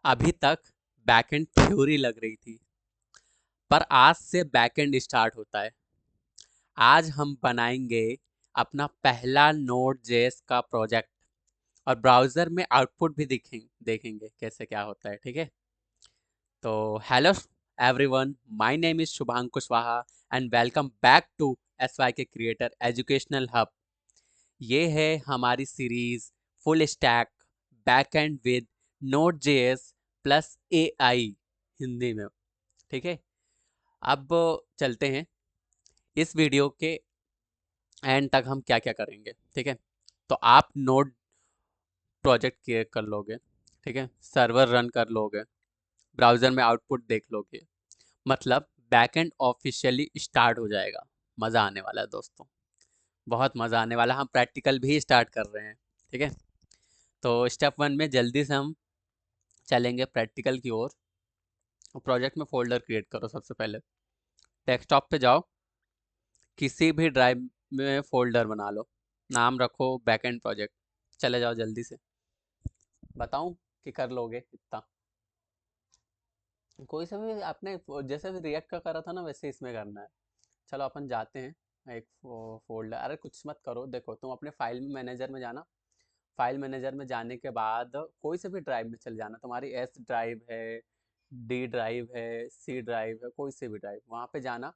अभी तक backend theory लग रही थी, पर आज से बैकएंड स्टार्ट होता है। आज हम बनाएंगे अपना पहला नोड जेएस का प्रोजेक्ट और ब्राउज़र में आउटपुट भी देखेंगे कैसे क्या होता है, ठीक है? तो hello everyone, my name is Shubhank Kushwaha and welcome back to SYK creator educational hub. ये है हमारी series full stack backend with Node JS plus AI Hindi में, ठीक है? अब चलते हैं इस वीडियो के एंड तक हम क्या क्या करेंगे, ठीक है? तो आप नोड प्रोजेक्ट क्रिएट कर लोगे, ठीक है? सर्वर रन कर लोगे, ब्राउज़र में आउटपुट देख लोगे, मतलब बैकएंड ऑफिशियली स्टार्ट हो जाएगा। मज़ा आने वाला है दोस्तों, बहुत मज़ा आने वाला है। हम प्रैक्टिकल भी स्टार्ट कर रहे हैं, ठीक है? तो स्टेप वन में जल्दी से हम चलेंगे प्रैक्टिकल की ओर। प्रोजेक्ट में फोल्डर क्रिएट करो। सबसे पहले डेस्कटॉप पे जाओ, किसी भी ड्राइव में फोल्डर बना लो, नाम रखो बैकएंड प्रोजेक्ट। चले जाओ जल्दी से, बताऊं कि कर लोगे इतना? कोई सा भी आपने जैसे भी रिएक्ट का करा था ना, वैसे इसमें करना है। चलो अपन जाते हैं एक फोल्डर। अरे कुछ मत करो, देखो तुम अपने फाइल मैनेजर में जाना। फाइल मैनेजर में जाने के बाद कोई से भी ड्राइव में चल जाना। तुम्हारी एस ड्राइव है, डी ड्राइव है, सी ड्राइव है, कोई से भी ड्राइव वहाँ पे जाना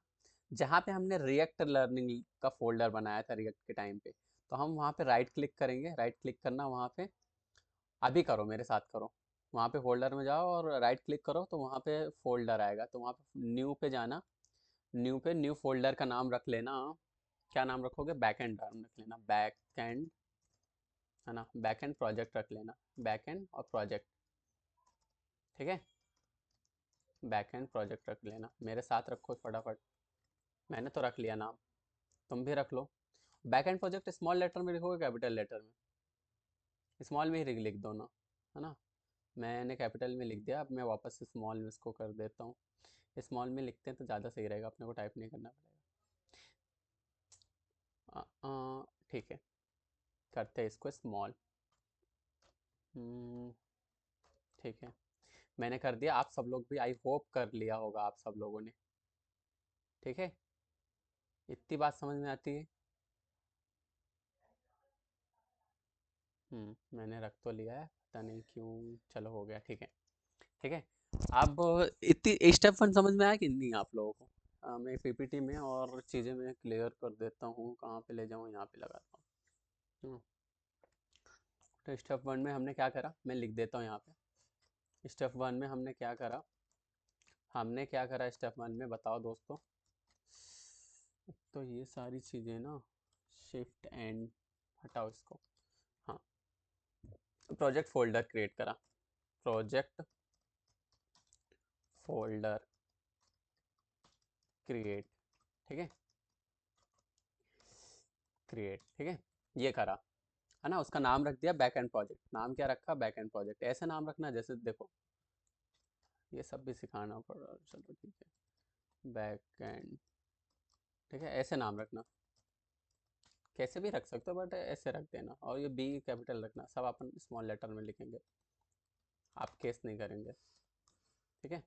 जहाँ पे हमने रिएक्ट लर्निंग का फोल्डर बनाया था रिएक्ट के टाइम पे। तो हम वहाँ पे राइट क्लिक करेंगे। राइट क्लिक करना वहाँ पे, अभी करो मेरे साथ करो। वहाँ पे फोल्डर में जाओ और राइट क्लिक करो तो वहाँ पे फोल्डर आएगा। तो वहाँ पे न्यू पे जाना। न्यू पे न्यू फोल्डर का नाम रख लेना। क्या नाम रखोगे? बैकएंड नाम रख लेना, बैकएंड, है ना? बैकएंड प्रोजेक्ट रख लेना, बैकएंड और प्रोजेक्ट, ठीक है? बैकएंड प्रोजेक्ट रख लेना, मेरे साथ रखो फटाफट। मैंने तो रख लिया नाम, तुम भी रख लो। बैकएंड प्रोजेक्ट स्मॉल लेटर में लिखोगे कैपिटल लेटर में? स्मॉल में ही लिख दो ना, है ना? मैंने कैपिटल में लिख दिया, अब मैं वापस से स्मॉल में इसको कर देता हूँ। स्मॉल में लिखते हैं तो ज़्यादा सही रहेगा, अपने को टाइप नहीं करना पड़ेगा। ठीक है, करते हैं इसको स्मॉल। ठीक है, मैंने कर दिया। आप सब लोग भी आई होप कर लिया होगा आप सब लोगों ने, ठीक है? इतनी बात समझ में आती है। मैंने रख तो लिया है, पता नहीं क्यों। चलो हो गया, ठीक है। ठीक है, अब इतनी स्टेप वन समझ में आया कि नहीं आप लोगों को? मैं पीपीटी में और चीज़ें मैं क्लियर कर देता हूँ। कहाँ पे ले जाऊँ? यहाँ पे लगाता हूँ। तो स्टेप वन में हमने क्या करा, मैं लिख देता हूँ यहाँ पे। स्टेप वन में हमने क्या करा, हमने क्या करा स्टेप वन में, बताओ दोस्तों? तो ये सारी चीज़ें ना, शिफ्ट एंड हटाओ इसको। हाँ, प्रोजेक्ट फोल्डर क्रिएट करा। प्रोजेक्ट फोल्डर क्रिएट, ठीक है? क्रिएट, ठीक है, ये करा, है ना? उसका नाम रख दिया बैक एंड प्रोजेक्ट। नाम क्या रखा? Back and project. ऐसे नाम रखना जैसे देखो, ये सब भी सिखाना पड़ रहा है। चलो ठीक है, बैक एंड, ठीक है, ऐसे नाम रखना। कैसे भी रख सकते हो बट ऐसे रख देना। और ये बी कैपिटल रखना, सब अपन स्मॉल लेटर में लिखेंगे, आप केस नहीं करेंगे, ठीक है?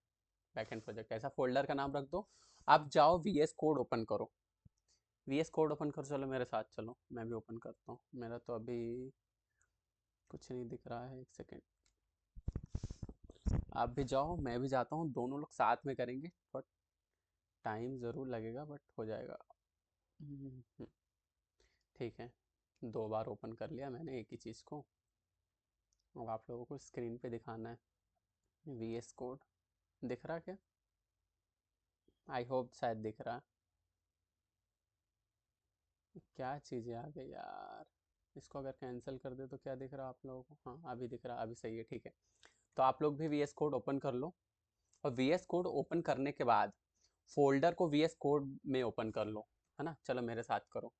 बैक एंड प्रोजेक्ट ऐसा फोल्डर का नाम रख दो। आप जाओ वी एस कोड ओपन करो। वी एस कोड ओपन करो, चलो मेरे साथ चलो, मैं भी ओपन करता हूँ। मेरा तो अभी कुछ नहीं दिख रहा है, एक सेकेंड। आप भी जाओ, मैं भी जाता हूँ, दोनों लोग साथ में करेंगे। बट टाइम ज़रूर लगेगा, बट हो जाएगा। हम्म, ठीक है, दो बार ओपन कर लिया मैंने एक ही चीज़ को। अब आप लोगों को स्क्रीन पे दिखाना है वी एस कोड। दिख रहा क्या? आई होप शायद दिख रहा। क्या चीज़ें आ गई यार। इसको अगर कैंसिल कर दे तो क्या दिख रहा आप लोगों को? हाँ अभी दिख रहा, अभी सही है, ठीक है। तो आप लोग भी वी एस कोड ओपन कर लो। और वी एस कोड ओपन करने के बाद फोल्डर को वी एस कोड में ओपन कर लो, है ना? चलो मेरे साथ करो।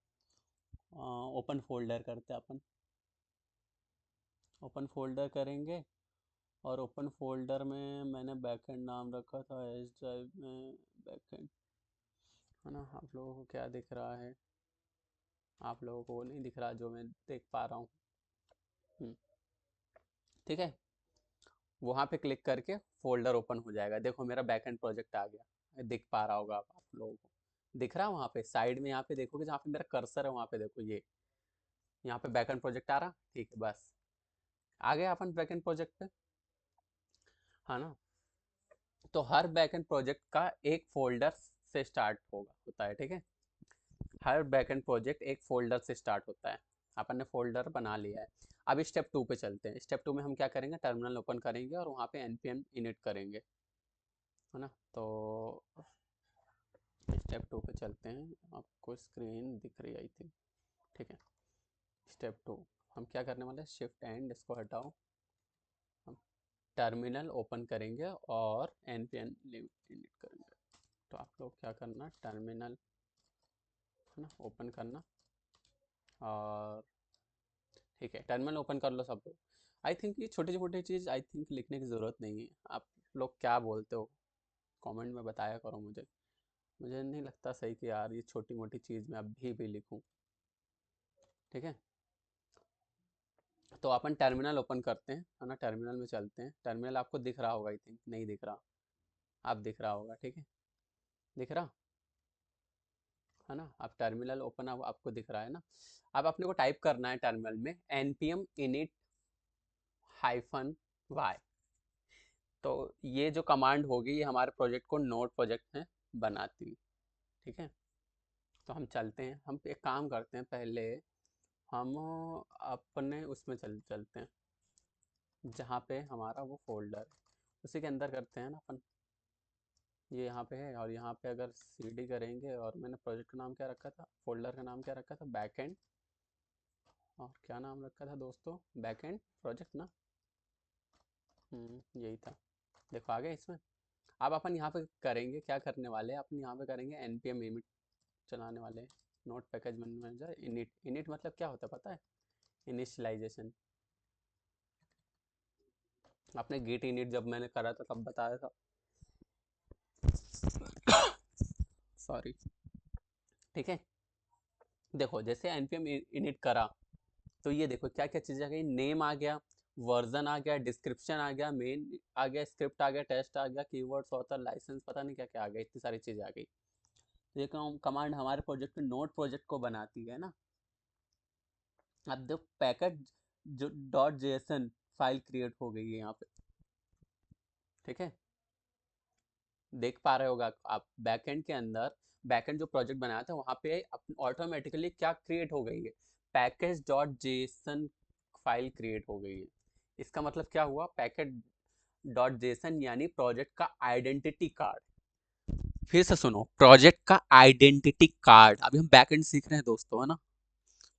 ओपन फोल्डर करते अपन। ओपन फोल्डर करेंगे और ओपन फोल्डर में मैंने बैकएंड नाम रखा था एस ड्राइव में, बैकएंड, है ना? आप लोगों को क्या दिख रहा है? आप लोगों को वो नहीं दिख रहा जो मैं देख पा रहा हूँ। ठीक है, वहाँ पे क्लिक करके फोल्डर ओपन हो जाएगा। देखो मेरा बैकएंड प्रोजेक्ट आ गया, दिख पा रहा होगा आप लोगों को, दिख रहा है वहाँ पे साइड में, यहाँ पे देखोगे जहाँ पे मेरा कर्सर है वहाँ पे देखो, ये यहाँ पे बैकएंड प्रोजेक्ट आ रहा, ठीक है बस आ गया अपन बैकएंड प्रोजेक्ट पे, है ना। तो हर बैकएंड प्रोजेक्ट का एक फोल्डर से स्टार्ट होता है, ठीक है। हर बैकएंड प्रोजेक्ट एक फोल्डर से स्टार्ट होता है। अपन ने फोल्डर बना लिया है। अब स्टेप 2 पे चलते हैं। स्टेप 2 में हम क्या करेंगे, टर्मिनल ओपन करेंगे और वहाँ पे npm init करेंगे, है ना। तो स्टेप 2 पे चलते हैं, आपको स्क्रीन दिख रही है आई थिंक, ठीक है। स्टेप 2 हम क्या करने वाले हैं, शिफ्ट एंड इसको हटाओ, हम टर्मिनल ओपन करेंगे और npm init करेंगे। तो आप लोग क्या करना, टर्मिनल, है ना, ओपन करना, और ठीक है टर्मिनल ओपन कर लो सब लोग। आई थिंक ये छोटी छोटी चीज़ आई थिंक लिखने की ज़रूरत नहीं है। आप लोग क्या बोलते हो, कमेंट में बताया करो मुझे। मुझे नहीं लगता सही कि यार ये छोटी मोटी चीज़ मैं अभी भी लिखूं, ठीक है। तो अपन टर्मिनल ओपन करते हैं, है ना, टर्मिनल में चलते हैं। टर्मिनल आपको दिख रहा होगा आई थिंक, नहीं दिख रहा, आप दिख रहा होगा, ठीक है, दिख रहा, है ना। आप टर्मिनल ओपन, अब आपको दिख रहा है ना। अब अपने को टाइप करना है टर्मिनल में npm init -y। तो ये जो कमांड होगी ये हमारे प्रोजेक्ट को नोड प्रोजेक्ट में बनाती, ठीक है। तो हम चलते हैं, हम एक काम करते हैं, पहले हम अपने उसमें चलते हैं जहाँ पे हमारा वो फोल्डर है, उसी के अंदर करते हैं ना अपन। ये यहाँ पे है, और यहाँ पे अगर cd करेंगे, और मैंने प्रोजेक्ट का नाम क्या रखा था, फोल्डर का नाम क्या रखा था, बैकएंड, और क्या नाम रखा था दोस्तों, बैकएंड प्रोजेक्ट ना, यही था। देखो आ गया इसमें। अब अपन यहाँ पे करेंगे, क्या करने वाले हैं अपन, यहाँ पे करेंगे npm init चलाने वाले, note package manager init. Init मतलब क्या होता है पता है, इनिशियलाइजेशन। आपने गिट इनिट जब मैंने करा था तब बताया था, सॉरी, ठीक है। देखो जैसे npm init करा, तो ये देखो क्या क्या चीज़ें आ गई, नेम आ गया, वर्जन आ गया, डिस्क्रिप्शन आ गया, मेन आ गया, स्क्रिप्ट आ गया, टेस्ट आ गया, कीवर्ड्स, ऑथर, लाइसेंस, पता नहीं क्या क्या आ गया, इतनी सारी चीज़ें आ गई। तो ये कमांड हमारे प्रोजेक्ट में नोड प्रोजेक्ट को बनाती है ना। अब देखो पैकेट जो .json फाइल क्रिएट हो गई है यहाँ पे, ठीक है, देख पा रहे होगा आप बैकएंड के अंदर। बैकएंड जो प्रोजेक्ट बनाया था वहाँ पे ऑटोमेटिकली क्या क्रिएट हो गई है, package dot JSON file create हो गई है। इसका मतलब क्या हुआ, पैकेट डॉट जेसन यानी प्रोजेक्ट का आइडेंटिटी कार्ड। फिर से सुनो, प्रोजेक्ट का आइडेंटिटी कार्ड। अभी हम बैकएंड सीख रहे हैं दोस्तों, है ना,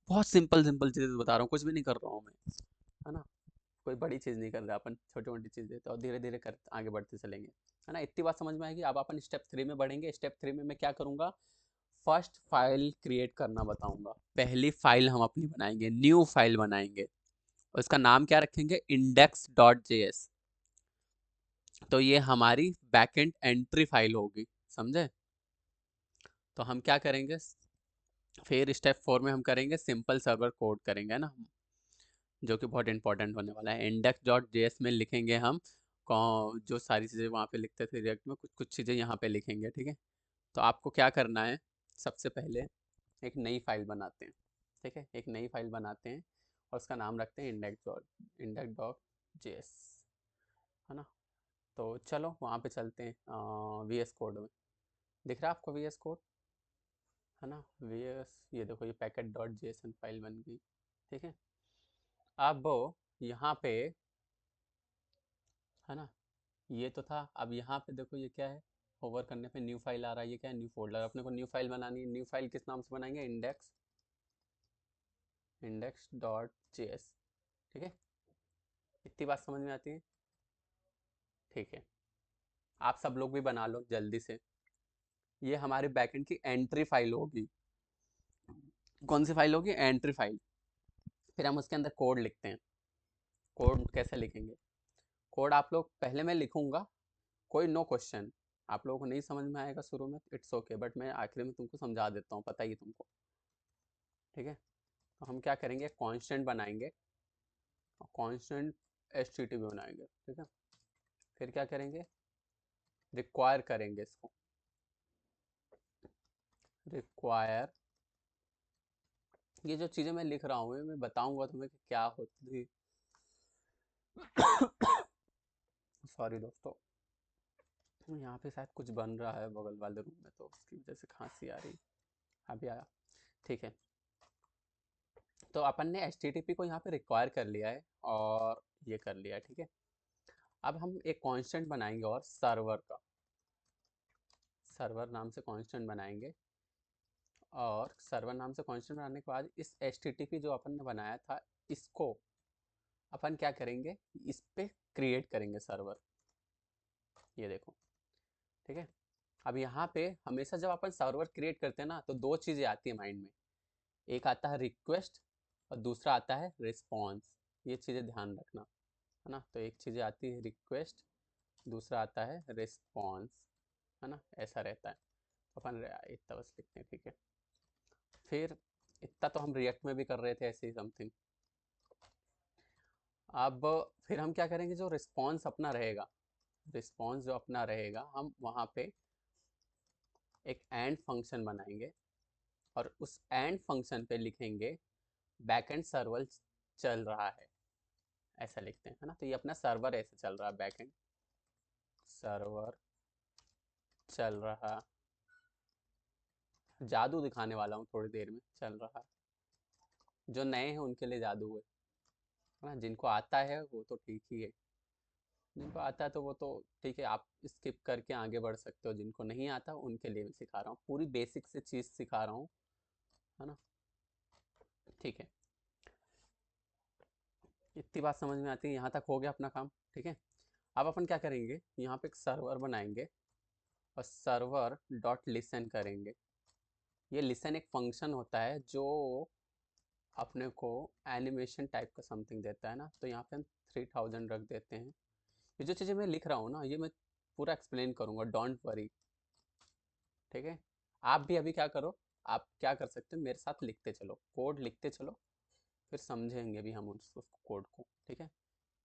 बहुत सिंपल सिंपल चीजें बता रहा हूँ, कुछ भी नहीं कर रहा हूँ मैं, है ना, कोई बड़ी चीज़ नहीं कर रहा अपन, छोटी मोटी चीज़ें तो धीरे धीरे कर आगे बढ़ते चलेंगे, है ना। इतनी बात समझ में आएगी। अब अपन स्टेप 3 में बढ़ेंगे। स्टेप 3 में मैं क्या करूँगा, फर्स्ट फाइल क्रिएट करना बताऊंगा। पहली फाइल हम अपनी बनाएंगे, न्यू फाइल बनाएंगे, और इसका नाम क्या रखेंगे, index.js। तो ये हमारी बैकएंड एंट्री फाइल होगी, समझे। तो हम क्या करेंगे, फिर स्टेप 4 में हम करेंगे सिंपल सर्वर कोड करेंगे ना, जो कि बहुत इंपॉर्टेंट होने वाला है। index.js में लिखेंगे हम जो सारी चीज़ें वहाँ पे लिखते थे रिएक्ट में, कुछ कुछ चीज़ें यहाँ पे लिखेंगे, ठीक है। तो आपको क्या करना है, सबसे पहले एक नई फाइल बनाते हैं, ठीक है, एक नई फाइल बनाते हैं और उसका नाम रखते हैं index.js, है ना। तो चलो वहाँ पे चलते हैं VS कोड में। दिख रहा है आपको VS कोड, है ना, VS, ये देखो ये पैकेट.json फाइल बन गई, ठीक है। अब यहाँ पे, है ना, ये तो था। अब यहाँ पे देखो ये क्या है, होवर करने पे न्यू फाइल आ रहा है, ये क्या है, न्यू फोल्डर। अपने को न्यू फाइल बनानी है, न्यू फाइल किस नाम से बनाएंगे, index.js, ठीक है। इतनी बात समझ में आती है, ठीक है। आप सब लोग भी बना लो जल्दी से। ये हमारे बैकएंड की एंट्री फाइल होगी। कौन सी फाइल होगी, एंट्री फाइल। फिर हम उसके अंदर कोड लिखते हैं। कोड कैसे लिखेंगे, कोड आप लोग पहले मैं लिखूंगा, कोई नो क्वेश्चन। आप लोगों को नहीं समझ में आएगा शुरू में, इट्स ओके, बट मैं आखिर में तुमको समझा देता हूँ, पता ही तुमको, ठीक है। तो हम क्या करेंगे, कांस्टेंट बनाएंगे, और कांस्टेंट HTTP बनाएंगे, ठीक है। फिर क्या करेंगे, रिक्वायर करेंगे इसको, रिक्वायर। ये जो चीज़ें मैं लिख रहा हूँ मैं बताऊंगा तुम्हें कि क्या होती। सॉरी दोस्तों, यहाँ पे शायद कुछ बन रहा है बगल वाले रूम में, तो उसकी वजह से खांसी आ रही। अभी आया, ठीक है। तो अपन ने HTTP को यहाँ पे रिक्वायर कर लिया है और ये कर लिया है, ठीक है। अब हम एक कांस्टेंट बनाएंगे और सर्वर का, सर्वर नाम से कांस्टेंट बनाएंगे। और सर्वर नाम से कांस्टेंट बनाने के बाद इस HTTP जो अपन ने बनाया था, इसको अपन क्या करेंगे, इस पे क्रिएट करेंगे सर्वर। ये देखो, ठीक है। अब यहाँ पे हमेशा जब अपन सर्वर क्रिएट करते हैं ना, तो दो चीज़ें आती है माइंड में, एक आता है रिक्वेस्ट और दूसरा आता है रिस्पॉन्स। ये चीज़ें ध्यान रखना, है ना। तो एक चीज़ें आती है रिक्वेस्ट, दूसरा आता है रिस्पॉन्स, है ना, ऐसा रहता है। अपन इतना बस लिखते हैं, ठीक है। फिर इतना तो हम रिएक्ट में भी कर रहे थे ऐसे ही समथिंग। अब फिर हम क्या करेंगे, जो रिस्पॉन्स अपना रहेगा, रिस्पॉन्स जो अपना रहेगा, हम वहाँ पे एक एंड फंक्शन बनाएंगे और उस एंड फंक्शन पे लिखेंगे बैकएंड सर्वर चल रहा है, ऐसा लिखते हैं, है ना। तो ये अपना सर्वर ऐसे चल रहा है, बैकएंड सर्वर चल रहा, जादू दिखाने वाला हूँ थोड़ी देर में, चल रहा। जो नए हैं उनके लिए जादू है ना, जिनको आता है वो तो ठीक ही है, जिनको आता है तो वो तो ठीक है, आप स्किप करके आगे बढ़ सकते हो। जिनको नहीं आता उनके लिए मैं सिखा रहा हूँ, पूरी बेसिक से चीज़ सिखा रहा हूँ, है ना, ठीक है। इतनी बात समझ में आती है, यहाँ तक हो गया अपना काम, ठीक है। अब अपन क्या करेंगे, यहाँ पे एक सर्वर बनाएंगे और सर्वर डॉट लिसन करेंगे। ये लिसन एक फंक्शन होता है जो अपने को एनिमेशन टाइप का समथिंग देता है ना। तो यहाँ पे हम 3000 रख देते हैं। ये जो चीज़ें मैं लिख रहा हूँ ना, ये मैं पूरा एक्सप्लेन करूँगा, डोंट वरी, ठीक है। आप भी अभी क्या करो, आप क्या कर सकते हो, मेरे साथ लिखते चलो, कोड लिखते चलो, फिर समझेंगे भी हम उस कोड को, ठीक है।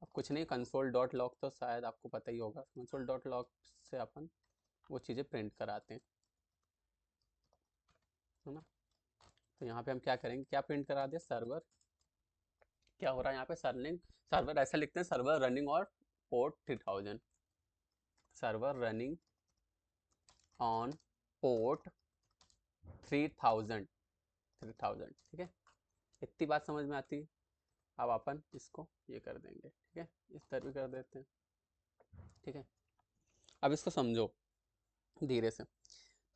अब कुछ नहीं, कंसोल डॉट लॉग तो शायद आपको पता ही होगा, कंसोल डॉट लॉग से अपन वो चीज़ें प्रिंट कराते हैं, है ना। तो यहाँ पे हम क्या करेंगे, क्या प्रिंट करा दे, सर्वर। क्या हो रहा है यहाँ पे, सर्वर ऐसा लिखते हैं, सर्वर रनिंग और port 3000, server running on port 3000, 3000, ठीक है। इतनी बात समझ में आती है। अब अपन इसको ये कर देंगे, ठीक है, इस तरह भी कर देते हैं, ठीक है। अब इसको समझो धीरे से।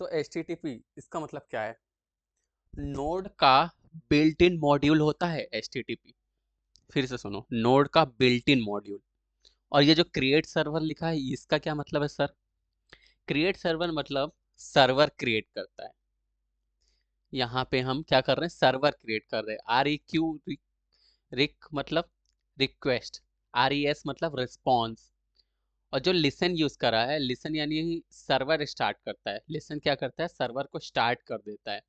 तो HTTP इसका मतलब क्या है, नोड का बिल्ट इन मॉड्यूल होता है HTTP। फिर से सुनो, नोड का बिल्ट इन मॉड्यूल। और ये जो क्रिएट सर्वर लिखा है, इसका क्या मतलब है सर, क्रिएट सर्वर मतलब सर्वर क्रिएट करता है। यहाँ पे हम क्या कर रहे हैं, सर्वर क्रिएट कर रहे हैं। REQ, रिक मतलब रिक्वेस्ट, RES मतलब रिस्पॉन्स। और जो लिसन यूज करा है, लिसन यानी सर्वर स्टार्ट करता है, लिसन क्या करता है, सर्वर को स्टार्ट कर देता है।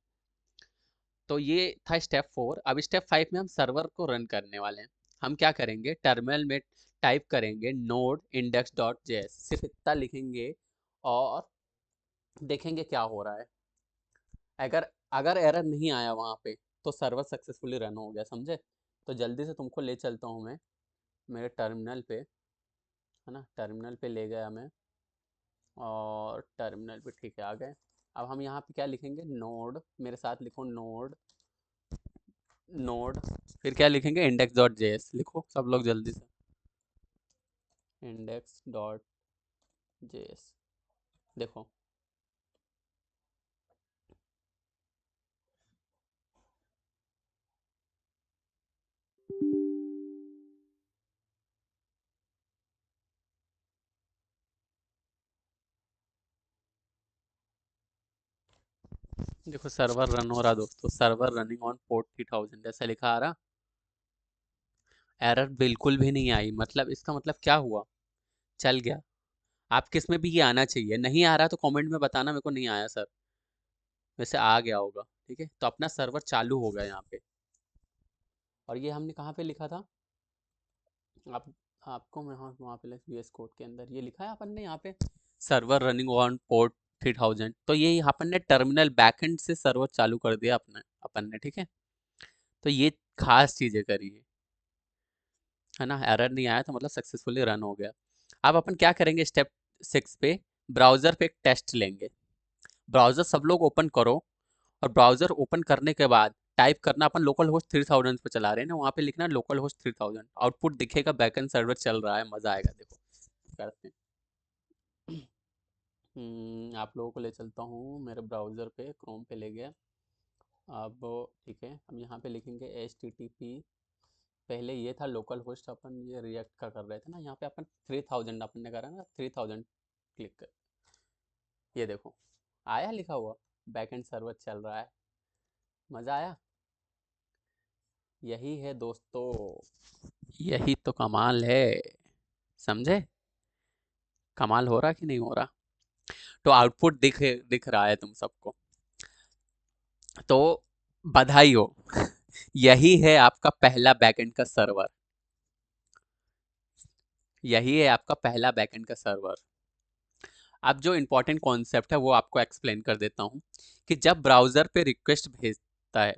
तो ये था स्टेप 4। अब स्टेप 5 में हम सर्वर को रन करने वाले हैं। हम क्या करेंगे, टर्मिनल में टाइप करेंगे नोड इंडेक्स डॉट जेएस, सिर्फ इतना लिखेंगे और देखेंगे क्या हो रहा है। अगर अगर एरर नहीं आया वहाँ पे, तो सर्वर सक्सेसफुली रन हो गया, समझे। तो जल्दी से तुमको ले चलता हूँ मैं मेरे टर्मिनल पे, है ना, टर्मिनल पे ले गया मैं और टर्मिनल पे, ठीक है, आ गए। अब हम यहाँ पे क्या लिखेंगे, नोड, मेरे साथ लिखो नोड, नोड, फिर क्या लिखेंगे, इंडेक्स डॉट जेएस, लिखो सब लोग जल्दी से, इंडेक्स डॉट जेएस। देखो, देखो सर्वर रन हो रहा दोस्तों, सर्वर रनिंग ऑन पोर्ट 3000 ऐसा लिखा आ रहा। एरर बिल्कुल भी नहीं आई, मतलब इसका मतलब क्या हुआ, चल गया। आपके इसमें भी ये आना चाहिए, नहीं आ रहा तो कमेंट में बताना मेरे को नहीं आया सर, वैसे आ गया होगा, ठीक है। तो अपना सर्वर चालू हो गया यहाँ पे। और ये हमने कहाँ पे लिखा था, आप आपको मैं वहाँ पे VS कोड के अंदर ये लिखा है अपन ने यहाँ पे सर्वर रनिंग ऑन पोर्ट 3000। तो ये अपन ने टर्मिनल बैकएंड से सर्वर चालू कर दिया अपने अपन ने, ठीक है। तो ये खास चीजें करी है ना, एरर नहीं आया तो मतलब सक्सेसफुली रन हो गया। अब अपन क्या करेंगे, स्टेप 6 पे ब्राउजर पे एक टेस्ट लेंगे। ब्राउजर सब लोग ओपन करो, और ब्राउजर ओपन करने के बाद टाइप करना, अपन लोकल होस्ट 3000 पे चला रहे हैं ना, वहाँ पे लिखना लोकल होस्ट 3000। आउटपुट दिखेगा बैकएंड सर्वर चल रहा है, मजा आएगा। देखो करते हैं। आप लोगों को ले चलता हूँ मेरे ब्राउज़र पे, क्रोम पे ले गया। अब ठीक है, अब यहाँ पे लिखेंगे HTTP। पहले ये था लोकल होस्ट, अपन ये रिएक्ट का कर रहे थे ना, यहाँ पे अपन 3000 अपन ने करा ना, 3000 क्लिक कर। ये देखो आया लिखा हुआ बैकएंड सर्वर चल रहा है, मज़ा आया। यही है दोस्तों, यही तो कमाल है, समझे। कमाल हो रहा कि नहीं हो रहा। तो आउटपुट दिख रहा है तुम सबको, तो बधाई हो। यही है आपका पहला बैकएंड का सर्वर, यही है आपका पहला बैकएंड का सर्वर। अब जो इंपॉर्टेंट कॉन्सेप्ट है वो आपको एक्सप्लेन कर देता हूँ, कि जब ब्राउज़र पे रिक्वेस्ट भेजता है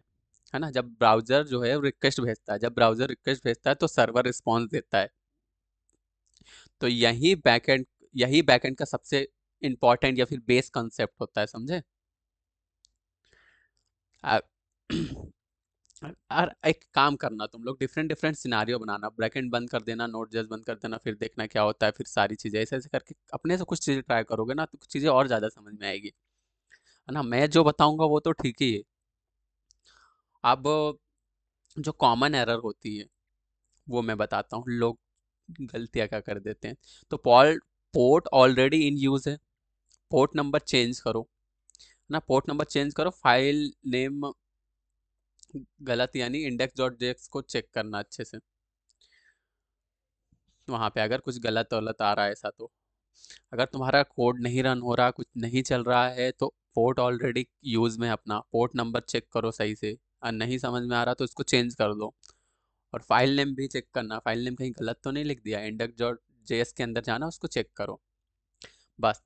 ना, जब ब्राउज़र जो है रिक्वेस्ट भेजता है, जब ब्राउज़र रिक्वेस्ट भेजता है तो सर्वर रिस्पॉन्स देता है। तो यही बैकएंड का सबसे इंपॉर्टेंट या फिर बेस कॉन्सेप्ट होता है, समझे। आ- और एक काम करना, तुम लोग डिफरेंट डिफरेंट सिनारियो बनाना, ब्रैकेट बंद कर देना, नोट जेएस बंद कर देना, फिर देखना क्या होता है, फिर सारी चीज़ें ऐसे ऐसे करके अपने से कुछ चीज़ें ट्राई करोगे ना, तो कुछ चीज़ें और ज़्यादा समझ में आएगी, है ना। मैं जो बताऊंगा वो तो ठीक ही है। अब जो कॉमन एरर होती है वो मैं बताता हूँ, लोग गलतियाँ क्या कर देते हैं। तो पोर्ट ऑलरेडी इन यूज़ है, पोर्ट नंबर चेंज करो ना, पोर्ट नंबर चेंज करो, फाइल नेम गलत यानी index.js को चेक करना अच्छे से, वहाँ पे अगर कुछ गलत वलत आ रहा है ऐसा। तो अगर तुम्हारा कोड नहीं रन हो रहा, कुछ नहीं चल रहा है, तो पोर्ट ऑलरेडी यूज़ में अपना पोर्ट नंबर चेक करो सही से, और नहीं समझ में आ रहा तो इसको चेंज कर दो। और फाइल नेम भी चेक करना, फाइल नेम कहीं गलत तो नहीं लिख दिया, index.js के अंदर जाना, उसको चेक करो। बस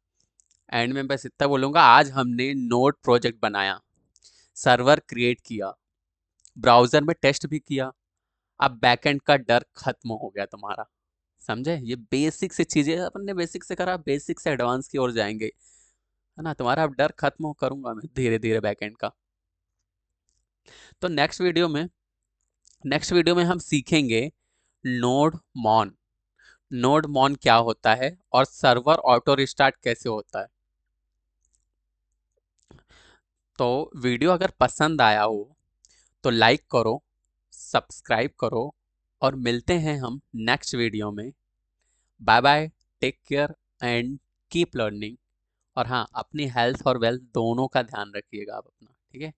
एंड में बस इतना बोलूँगा, आज हमने नोड प्रोजेक्ट बनाया, सर्वर क्रिएट किया, ब्राउज़र में टेस्ट भी किया, अब बैकएंड का डर खत्म हो गया तुम्हारा, समझे। ये बेसिक से चीजें अपन ने बेसिक से करा, बेसिक से एडवांस की ओर जाएंगे, है ना। तुम्हारा अब डर खत्म करूंगा मैं धीरे धीरे बैकएंड का। तो नेक्स्ट वीडियो में हम सीखेंगे नोड मॉन, नोड मॉन क्या होता है, और सर्वर ऑटो रिस्टार्ट कैसे होता है। तो वीडियो अगर पसंद आया हो तो लाइक करो, सब्सक्राइब करो, और मिलते हैं हम नेक्स्ट वीडियो में। Bye bye, take care and keep learning. और हाँ, अपनी हेल्थ और वेल्थ दोनों का ध्यान रखिएगा आप अपना, ठीक है।